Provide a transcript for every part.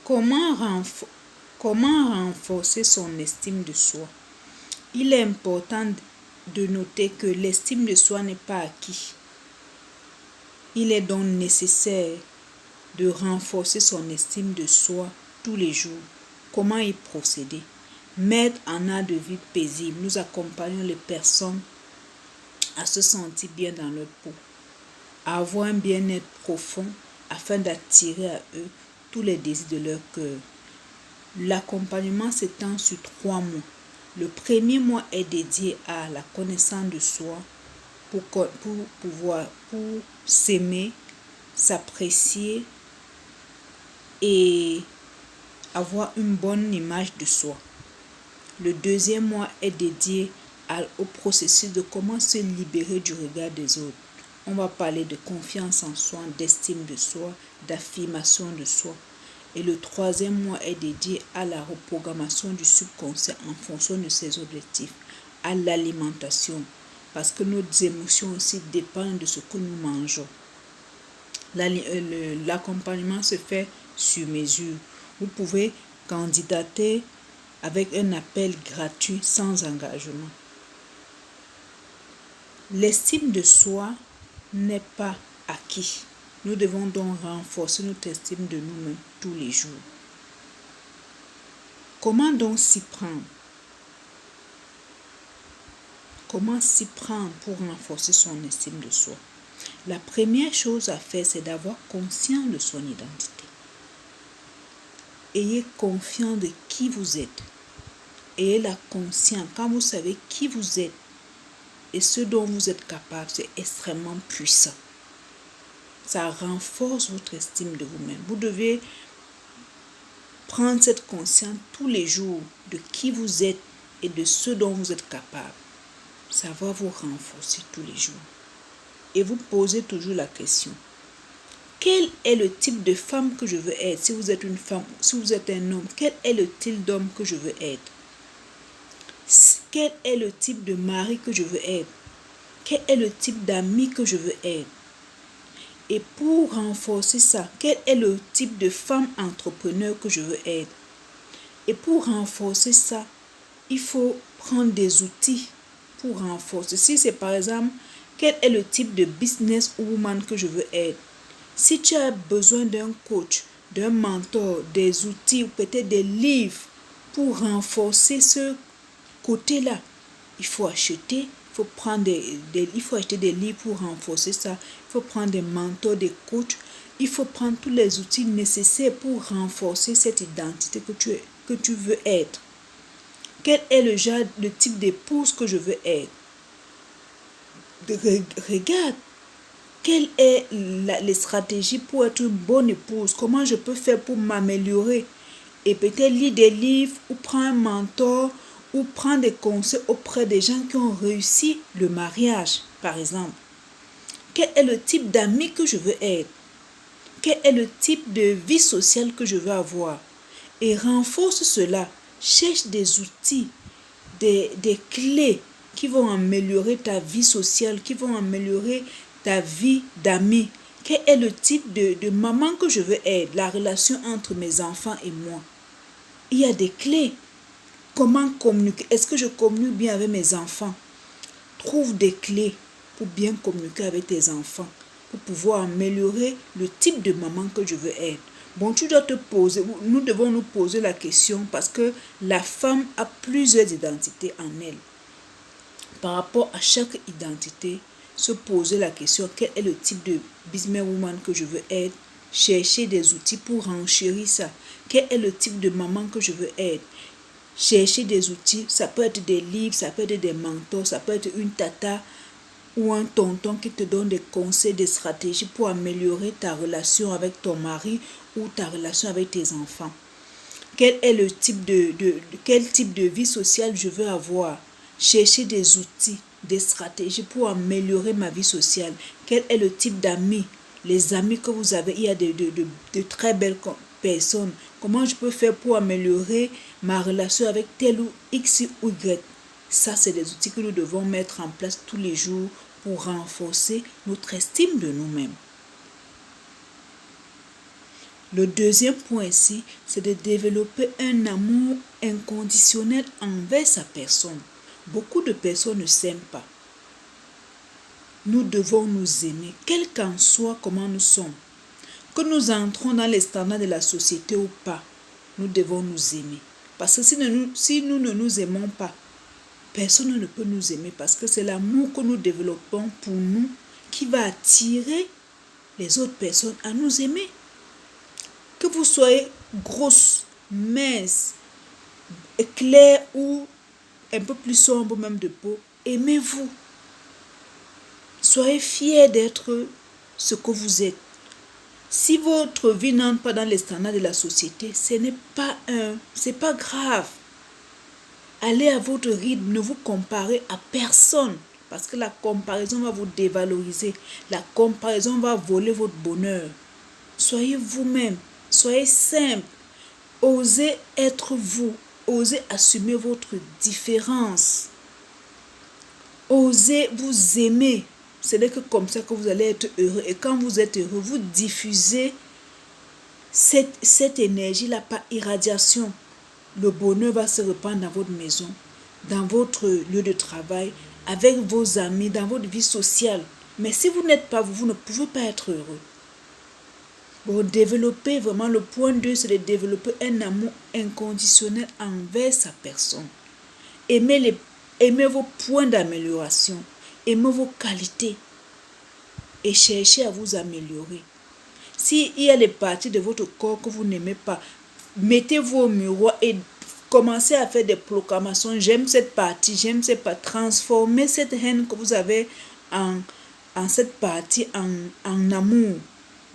Comment, comment renforcer son estime de soi? Il est important de noter que l'estime de soi n'est pas acquis. Il est donc nécessaire de renforcer son estime de soi tous les jours. Comment y procéder? Mettre un art de vie paisible. Nous accompagnons les personnes à se sentir bien dans leur peau, à avoir un bien-être profond afin d'attirer à eux tous les désirs de leur cœur. L'accompagnement s'étend sur 3 mois. Le premier mois est dédié à la connaissance de soi pour s'aimer, s'apprécier et avoir une bonne image de soi. Le deuxième mois est dédié au processus de comment se libérer du regard des autres. On va parler de confiance en soi, d'estime de soi, d'affirmation de soi. Et le troisième mois est dédié à la reprogrammation du subconscient en fonction de ses objectifs, à l'alimentation, parce que nos émotions aussi dépendent de ce que nous mangeons. L'accompagnement se fait sur mesure. Vous pouvez candidater avec un appel gratuit sans engagement. L'estime de soi n'est pas acquis. Nous devons donc renforcer notre estime de nous-mêmes tous les jours. Comment donc s'y prendre? Comment s'y prendre pour renforcer son estime de soi? La première chose à faire, c'est d'avoir conscience de son identité. Ayez confiance de qui vous êtes. Ayez la conscience. Quand vous savez qui vous êtes et ce dont vous êtes capable, c'est extrêmement puissant. Ça renforce votre estime de vous-même. Vous devez prendre cette conscience tous les jours de qui vous êtes et de ce dont vous êtes capable. Ça va vous renforcer tous les jours. Et vous posez toujours la question: quel est le type de femme que je veux être? Si vous êtes une femme, si vous êtes un homme, quel est le type d'homme que je veux être? Quel est le type de mari que je veux être? Quel est le type d'ami que je veux être? Et pour renforcer ça, quel est le type de femme entrepreneur que je veux être? Et pour renforcer ça, il faut prendre des outils pour renforcer. Si c'est par exemple, quel est le type de business woman que je veux être? Si tu as besoin d'un coach, d'un mentor, des outils ou peut-être des livres pour renforcer ce côté-là, il faut acheter. Il faut acheter des livres pour renforcer ça. Il faut prendre des mentors, des coachs. Il faut prendre tous les outils nécessaires pour renforcer cette identité que tu veux être. Quel est le type d'épouse que je veux être? Regarde, quelles sont les stratégies pour être une bonne épouse? Comment je peux faire pour m'améliorer? Et peut-être lire des livres ou prendre un mentor ou prendre des conseils auprès des gens qui ont réussi le mariage, par exemple. Quel est le type d'amis que je veux être? Quel est le type de vie sociale que je veux avoir? Et renforce cela. Cherche des outils, des clés qui vont améliorer ta vie sociale, qui vont améliorer ta vie d'amis. Quel est le type de maman que je veux être? La relation entre mes enfants et moi. Il y a des clés. Comment communiquer? Est-ce que je communique bien avec mes enfants? Trouve des clés pour bien communiquer avec tes enfants, pour pouvoir améliorer le type de maman que je veux être. Bon, nous devons nous poser la question parce que la femme a plusieurs identités en elle. Par rapport à chaque identité, se poser la question: quel est le type de businesswoman que je veux être? Chercher des outils pour renchérir ça. Quel est le type de maman que je veux être? Chercher des outils, ça peut être des livres, ça peut être des mentors, ça peut être une tata ou un tonton qui te donne des conseils, des stratégies pour améliorer ta relation avec ton mari ou ta relation avec tes enfants. Quel type de vie sociale je veux avoir? Chercher des outils, des stratégies pour améliorer ma vie sociale. Quel est le type d'amis? Les amis que vous avez, il y a de très belles personnes. Comment je peux faire pour améliorer ma relation avec tel ou X ou Y? Ça, c'est des outils que nous devons mettre en place tous les jours pour renforcer notre estime de nous-mêmes. Le deuxième point ici, c'est de développer un amour inconditionnel envers sa personne. Beaucoup de personnes ne s'aiment pas. Nous devons nous aimer, quel qu'en soit comment nous sommes. Que nous entrons dans les standards de la société ou pas, nous devons nous aimer. Parce que si nous ne nous aimons pas, personne ne peut nous aimer parce que c'est l'amour que nous développons pour nous qui va attirer les autres personnes à nous aimer. Que vous soyez grosse, mince, claire ou un peu plus sombre même de peau, aimez-vous. Soyez fiers d'être ce que vous êtes. Si votre vie n'entre pas dans les standards de la société, c'est pas grave. Allez à votre rythme, ne vous comparez à personne. Parce que la comparaison va vous dévaloriser. La comparaison va voler votre bonheur. Soyez vous-même. Soyez simple. Osez être vous. Osez assumer votre différence. Osez vous aimer. Ce n'est que comme ça que vous allez être heureux. Et quand vous êtes heureux, vous diffusez cette énergie-là par irradiation. Le bonheur va se répandre dans votre maison, dans votre lieu de travail, avec vos amis, dans votre vie sociale. Mais si vous n'êtes pas vous, vous ne pouvez pas être heureux. Bon, développer vraiment, le point 2, c'est de développer un amour inconditionnel envers sa personne. Aimez vos points d'amélioration. Aimez vos qualités. Et cherchez à vous améliorer. S'il y a des parties de votre corps que vous n'aimez pas, mettez-vous au miroir et commencez à faire des proclamations. J'aime cette partie, j'aime cette partie. Transformez cette haine que vous avez en cette partie en amour.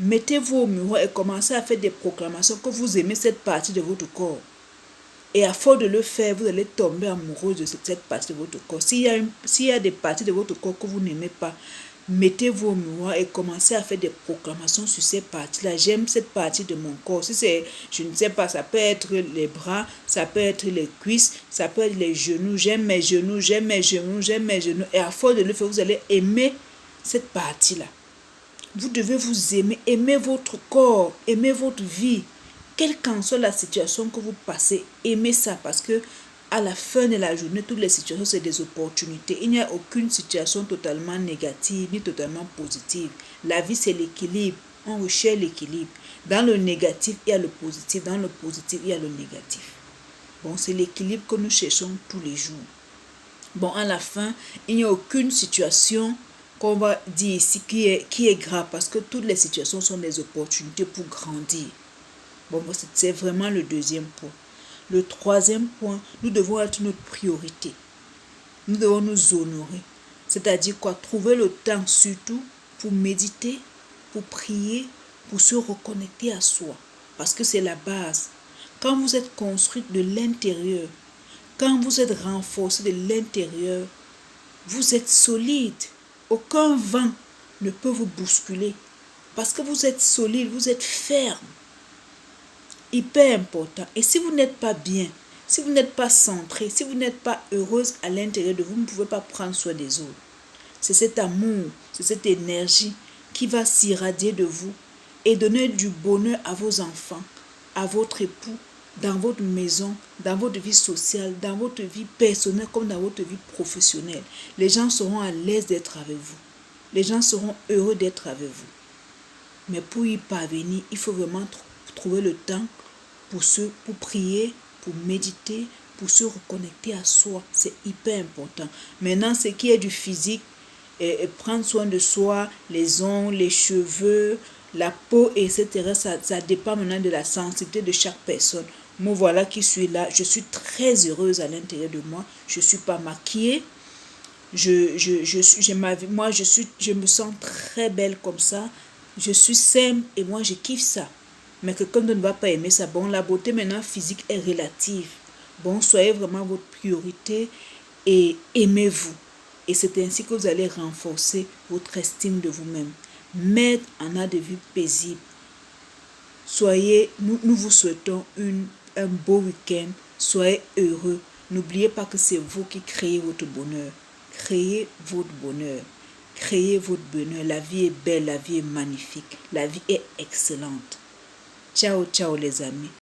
Mettez-vous au miroir et commencez à faire des proclamations que vous aimez cette partie de votre corps. Et à force de le faire, vous allez tomber amoureuse de cette partie de votre corps. S'il y a des parties de votre corps que vous n'aimez pas, mettez-vous au miroir et commencez à faire des proclamations sur ces parties-là. J'aime cette partie de mon corps. Si c'est, je ne sais pas, ça peut être les bras, ça peut être les cuisses, ça peut être les genoux. J'aime mes genoux, j'aime mes genoux, j'aime mes genoux. Et à force de le faire, vous allez aimer cette partie-là. Vous devez vous aimer, aimer votre corps, aimer votre vie. Quelle qu'en soit la situation que vous passez, aimez ça parce que à la fin de la journée, toutes les situations, c'est des opportunités. Il n'y a aucune situation totalement négative ni totalement positive. La vie, c'est l'équilibre. On recherche l'équilibre. Dans le négatif, il y a le positif. Dans le positif, il y a le négatif. Bon, c'est l'équilibre que nous cherchons tous les jours. Bon, à la fin, il n'y a aucune situation qu'on va dire ici qui est grave parce que toutes les situations sont des opportunités pour grandir. Bon, c'est vraiment le deuxième point. Le troisième point, nous devons être notre priorité. Nous devons nous honorer. C'est-à-dire quoi? Trouver le temps surtout pour méditer, pour prier, pour se reconnecter à soi. Parce que c'est la base. Quand vous êtes construite de l'intérieur, quand vous êtes renforcé de l'intérieur, vous êtes solide. Aucun vent ne peut vous bousculer. Parce que vous êtes solide, vous êtes ferme. Hyper important. Et si vous n'êtes pas bien, si vous n'êtes pas centré, si vous n'êtes pas heureuse à l'intérieur de vous, vous ne pouvez pas prendre soin des autres. C'est cet amour, c'est cette énergie qui va s'irradier de vous et donner du bonheur à vos enfants, à votre époux, dans votre maison, dans votre vie sociale, dans votre vie personnelle comme dans votre vie professionnelle. Les gens seront à l'aise d'être avec vous. Les gens seront heureux d'être avec vous. Mais pour y parvenir, il faut vraiment trouver le temps pour prier, pour méditer, pour se reconnecter à soi. C'est hyper important. Maintenant, ce qui est du physique, et prendre soin de soi, les ongles, les cheveux, la peau, etc. Ça dépend maintenant de la sensibilité de chaque personne. Moi, voilà qui suis là. Je suis très heureuse à l'intérieur de moi. Je ne suis pas maquillée. Je me sens très belle comme ça. Je suis simple et moi, je kiffe ça. Mais quelqu'un ne va pas aimer ça. Bon, la beauté maintenant physique est relative. Bon, soyez vraiment votre priorité et aimez-vous. Et c'est ainsi que vous allez renforcer votre estime de vous-même. Mettre en art de vie paisible. Nous vous souhaitons un beau week-end. Soyez heureux. N'oubliez pas que c'est vous qui créez votre bonheur. Créez votre bonheur. Créez votre bonheur. La vie est belle, la vie est magnifique. La vie est excellente. Ciao, ciao les amis.